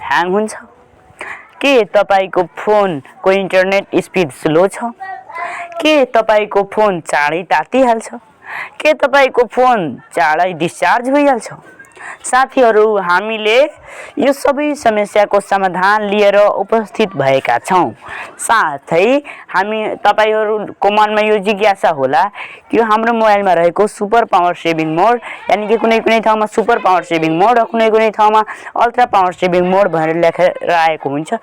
Hang हुन्छ? के तपाईको फोनको इन्टरनेट स्पिड स्लो छ? के तपाईको फोन चाँडै तातिहाल्छ? के तपाईको फोन चाँडै डिस्चार्ज भइहाल्छ? साथीहरू, हामीले यो सबै समस्याको समाधान लिएर उपस्थित भएका छौं। साथै तपाईहरुको मनमा यो जिज्ञासा होला कि हाम्रो मोबाइलमा रहेको सुपर पावर सेभिङ मोड यानी कि कुनै ठाउँमा सुपर पावर सेभिङ मोड र कुनै ठाउँमा अल्ट्रा पावर सेभिङ मोड भनेर लेखेर आएको हुन्छ।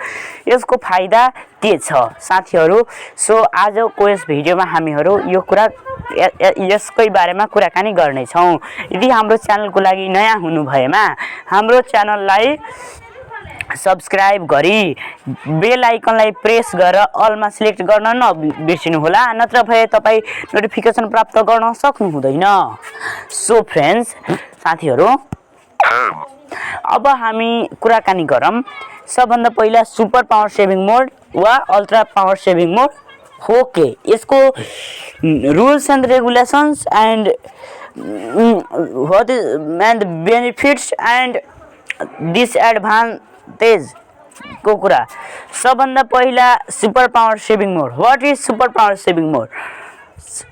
यसको फाइदा के छ साथीहरू? सो आजको यस भिडियोमा हामीहरू यसकै बारेमा कुराकानी गर्ने छौं। यदि हाम्रो च्यानलको लागि नयाँ हुनु भएमा हाम्रो च्यानललाई सब्स्क्राइब गरी बेल आइकनलाई प्रेस गरेर अलमा सिलेक्ट गर्न नबिर्सिनु होला, नत्र भए तपाई नोटिफिकेसन प्राप्त गर्न सक्नु हुँदैन। सो फ्रेन्ड्स, साथीहरू, अब हामी कुराकानी गरौँ सबभन्दा पहिला सुपर पावर सेभिङ मोड वा अल्ट्रा पावर सेभिङ मोड हो के, यसको rules and regulations and benefits and disadvantage को कुरा। सबभन्दा पहिला super power saving mode. What is super power saving mode?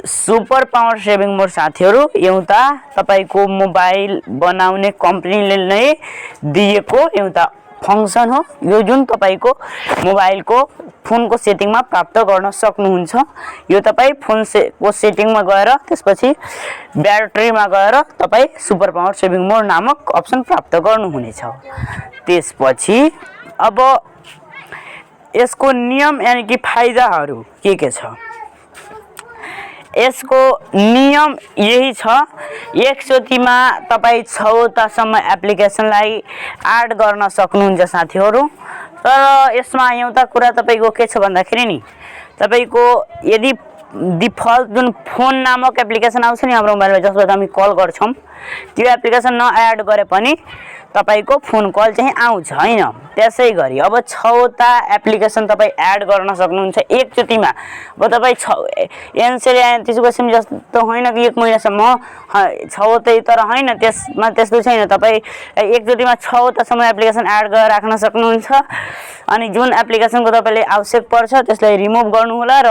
Super power saving mode साथीहरू एउटा तपाईको मोबाइल बनाउने कम्पनीले नै दिएको एउटा फंक्सन हो, यो जुन तपाईको मोबाइलको फोनको सेटिङमा प्राप्त गर्न सक्नुहुन्छ। यो तपाई फोनको सेटिङमा गएर त्यसपछि ब्याट्रीमा गएर तपाई सुपर पावर सेभिङ मोड नामक अप्सन प्राप्त गर्नुहुनेछ। त्यसपछि अब यसको नियम यानी कि फाइदाहरू के छ? यसको नियम यही छ, एकचोटीमा तपाई 6 वटासम्म एप्लिकेसनलाई एड गर्न सक्नुहुन्छ साथीहरू। तर यसमा एउटा कुरा तपाईको के छ भन्दाखेरि नि, तपाईको यदि डिफल्ट जुन फोन नामक एप्लिकेसन आउँछ नि हाम्रो मोबाइलमा, जसबाट हामी कल गर्छौं, त्यो एप्लिकेसन नएड गरे पनि तपाईको फोन कल चाहिँ आउँछ हैन। त्यसैगरी अब 6 वटा एप्लिकेसन तपाई एड गर्न सक्नुहुन्छ एकचोटीमा। अब तपाई त्यसको जस्तो हैन कि 1 महिनासम्म 6 वटै, तर हैन त्यसमा त्यस्तो छैन। तपाई एकचोटीमा 6 वटासम्म एप्लिकेसन एड गरेर राख्न सक्नुहुन्छ। अनि जुन एप्लिकेसनको तपाईले आवश्यक पर्छ त्यसलाई रिमुभ गर्नु होला र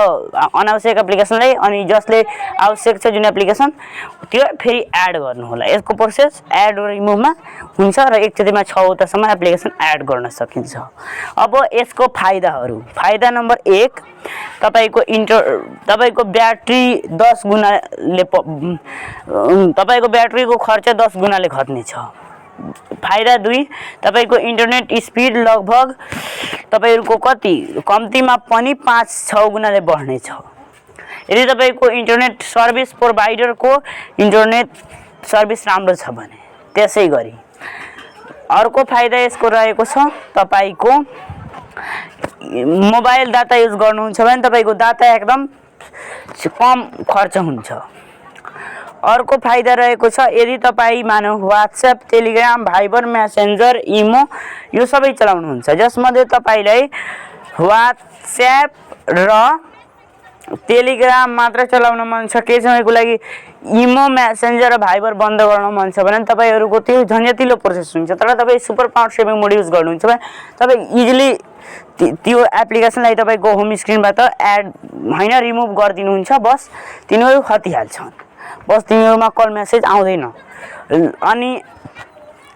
अनावश्यक एप्लिकेसनलाई, अनि जसले आवश्यक छ जुन एप्लिकेसन त्यो फेरि एड गर्नु होला। यसको प्रोसेस एड र रिमुभमा हुन्छ र एकचोटीमा 6 वटासम्म एप्लिकेसन एड गर्न सकिन्छ। अब यसको फाइदाहरू। फाइदा नम्बर 1, तपाईको ब्याट्री 10 गुणाले तपाईको ब्याट्रीको खर्च 10 गुणाले घट्नेछ। फाइदा 2, तपाईको इन्टरनेट स्पिड लगभग तपाईहरुको कम्तीमा पनि 5-6 गुणाले बढ्नेछ यदि तपाईको इन्टरनेट सर्भिस प्रोभाइडरको इन्टरनेट सर्भिस राम्रो छ भने। त्यसैगरी अर्को फाइदा यसको रहेको छ, तपाईको मोबाइल डाटा युज गर्नुहुन्छ भने तपाईको डाटा एकदम कम खर्च हुन्छ। अर्को फाइदा रहेको छ, यदि तपाई मानौ व्हाट्सएप, टेलिग्राम, भाइबर, मेसेन्जर, इमो यो सबै चलाउनुहुन्छ, जसमध्ये तपाईलाई व्हाट्सएप र टेलिग्राम मात्र चलाउन मन छ, केही समयको लागि इमो, मेसेन्जर र भाइबर बन्द गर्न मन छ भने तपाईहरुको त्यो झन्झटिलो प्रोसेस हुन्छ। तर तपाई सुपर पावर सेभिङ मोड युज गर्नुहुन्छ भने तपाई इजिली त्यो एप्लिकेसनलाई तपाईको होम स्क्रिनबाट एड हैन रिमुभ गरिदिनुहुन्छ। बस तिनीहरु हटिहाल्छन्, बस तिनीहरुमा कल मेसेज आउँदैन। अनि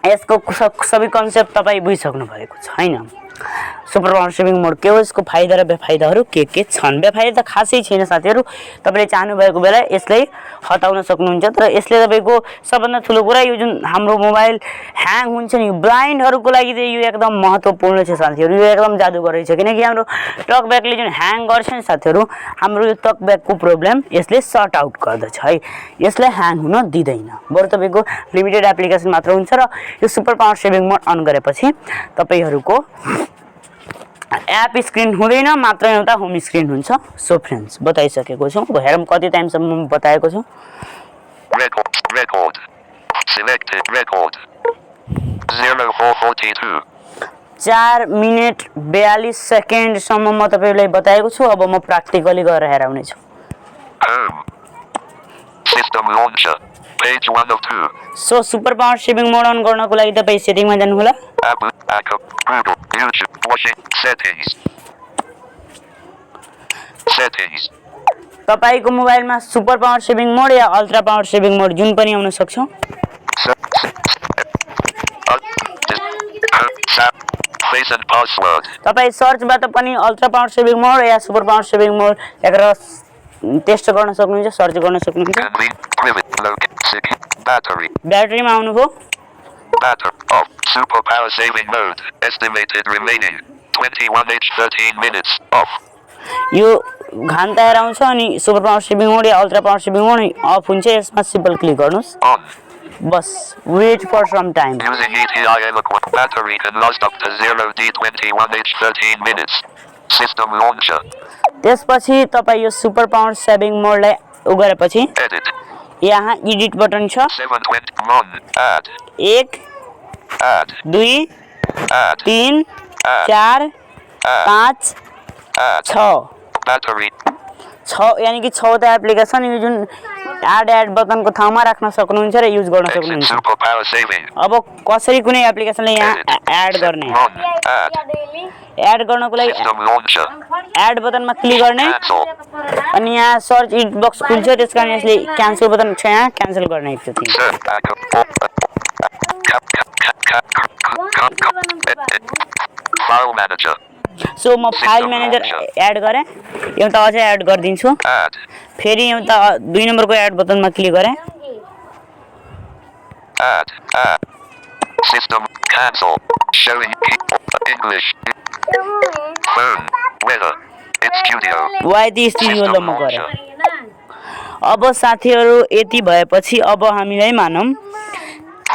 यसको सबै कन्सेप्ट तपाई बुझिसक्नु भएको छ हैन। सुपर पावर सेभिङ मोड के हो, यसको फाइदा र बेफाइदाहरू के छन्? बेफाइदा त खासै छैन साथीहरू, तपाईले चाहनु भएको बेला यसलाई हटाउन सक्नुहुन्छ। तर यसले तपाईको सबभन्दा ठुलो कुरा यो जुन हाम्रो मोबाइल ह्याङ हुन्छ नि, ब्लाइन्डहरुको लागि चाहिँ यो एकदम महत्त्वपूर्ण छ साथीहरू। यो एकदम जादुगर रहेछ, किनकि हाम्रो टकब्याकले जुन ह्याङ गर्छ नि साथीहरू, हाम्रो यो टकब्याकको प्रब्लम यसले सर्ट आउट गर्दछ है। यसले ह्याङ हुन दिँदैन, बरु तपाईको लिमिटेड एप्लिकेसन मात्र हुन्छ। र यो super power saving mode on गरेपछि तपाईहरुको एप स्क्रिन हुँदैन, मात्र एउटा होम स्क्रिन हुन्छ। सो फ्रेन्ड्स, बताइसकेको छु। अब हेरौँ कति टाइमसम्म बताएको छु। Record. Selected record. 0442. 4 मिनेट 42 सेकेन्डसम्म म तपाईलाई बताएको छु। अब म प्र्याक्टिकली गरेर हेराउने छु। System launcher. Page 1 of 2. So super power saving mode on गर्नको लागि तपाई सेटिङमा जानु होला। Google. YouTube. Watching. Settings. Settings. तपाईको मोबाइलमा सुपर पावर सेभिङ मोड या अल्ट्रा पावर सेभिङ मोड जुन पनि आउन सक्छ Face and password. तपाई सर्चबाट पनि अल्ट्रा पावर सेभिङ मोड या सुपर पावर सेभिङ मोड लेखेर टेस्ट गर्न सक्नुहुन्छ सर्च गर्न सक्नुहुन्छ Battery. ब्याट्रीमा आउनुभयो Battery off. Superpower saving mode. Estimated remaining 21h 13 minutes. Off. यो घाम ताएर आउँछ अनि सुपर पावर सेभिङ मोड या ultra power saving mode off हुन्छ यसमा सिम्पल क्लिक गर्नुस् On. बस wait for some time Using ETIM equipment. Battery can last up to 0D 21h 13 minutes. System launcher. त्यसपछि तपाई यो सुपर पावर सेभिङ मोडलाई उ गरेपछि Edit. यहाँ एडिट बटन छ 721. Add. 1 Add. 2 Add. 3 4 5 Add. 6 Battery. 6 यानी कि 6 वटा एप्लिकेसन यो जुन एड बटनको ठाउँमा राख्न सक्नुहुन्छ र युज गर्न Exit सक्नुहुन्छ superpower saving. अब कसरी कुनै एप्लिकेसनले यहाँ एड गर्ने Run. Add. एड गर्नको लागि System launcher. एड बटनमा क्लिक गर्ने Cancel. अनि यहाँ सर्च इट बक्स खुल्छ त्यसकारण यसले क्यान्सल बटन छ यहाँ क्यान्सल गर्ने एकचोटि Search backup. File manager. So म फाइल म्यानेजर एड गरे एउटा अझै एड गर्दिन्छु Add. फेरि एउटा 2 नम्बरको एड बटनमा क्लिक गरे Add. Add. System cancel. Showing English. Phone. Weather. It's studio. YT studio ल म गरे अब साथीहरु यति भएपछि अब हामीलाई मानौं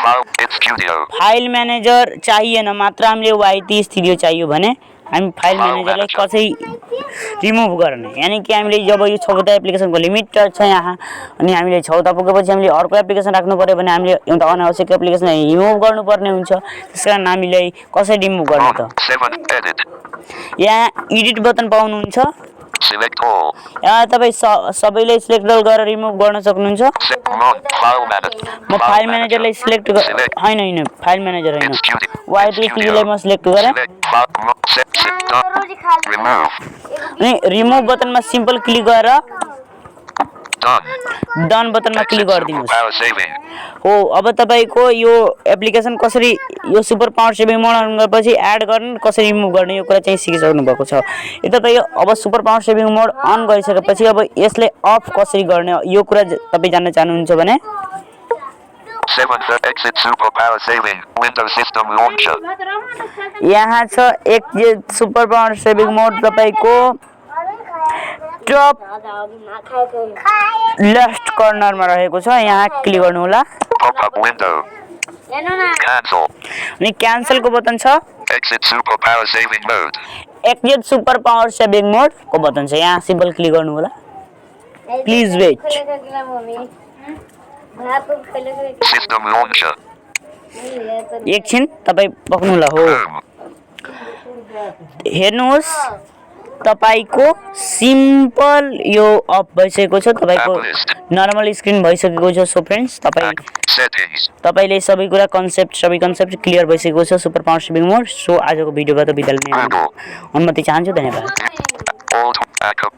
File. It's studio. File manager चाहिएन मात्र हामीले वाइटी स्टुडियो चाहियो भने हामी फाइल म्यानेजरलाई कसरी रिमुभ गर्ने यानी कि हामीले जब यो 6 वटा एप्लिकेसनको लिमिट छ यहाँ अनि हामीले 6 वटा पुगेपछि हामीले अर्को एप्लिकेसन राख्नु पर्यो भने हामीले एउटा अनावश्यक एप्लिकेसनलाई रिमुभ गर्नुपर्ने हुन्छ त्यसकारण हामीले कसरी रिमुभ गर्ने त 7. Edit. यहाँ एडिट बटन पाउनुहुन्छ Select all. यहाँ तपाई सबैले सिलेक्ट गरेर रिमुभ गर्न सक्नुहुन्छ File manager. म फाइल म्यानेजरलाई सिलेक्ट हैन फाइल म्यानेजर हैन वाइटी स्टुडियोलाई म सिलेक्ट गरे Remove. अनि रिमुभ बटनमा सिम्पल क्लिक गरेर Done. डन बटनमा क्लिक गरिदिनुस् Superpower saving. हो अब तपाईको यो एप्लिकेसन कसरी यो super power saving mode on गरेपछि एड गर्ने कसरी रिमुभ गर्ने यो कुरा चाहिँ सिकिसक्नु भएको छ यो तपाई अब super power saving mode on गरिसकेपछि अब यसले अफ कसरी गर्ने यो कुरा तपाई जान्न चाहनुहुन्छ भने 7. Exit superpower saving. Windows system launcher. यहाँ छ एक सुपर पावर सेभिङ मोड तपाईको टप लेफ्ट कर्नरमा रहेको छ यहाँ क्लिक गर्नु होला Pop-up window. Cancel. अनि क्यान्सल को बटन छ Exit superpower saving mode. Exit super power saving mode को बटन छ यहाँ सिम्पल क्लिक गर्नु होला प्लिज वेट System launcher. एकछिन तपाई पक्नु होला हो Home. हेर्नुहोस् तपाईको सिम्पल यो अफ भइसकेको छ तपाईको नर्मल स्क्रिन भइसकेको छ सो फ्रेन्ड्स Settings. तपाईले सबै कुरा सबै कन्सेप्ट क्लियर भइसकेको छ super power saving mode so आजको भिडियोबाट बिदा लिने अनुमति चाहन्छु धन्यवाद Alt. Backup.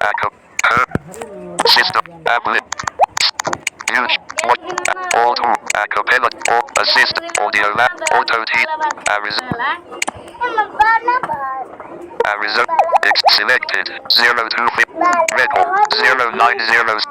Backup. System. Tablet. Huge. Alt. Acapella. Assist. Audio lab. Auto T. Arizona. Selected. 02. Record. 090.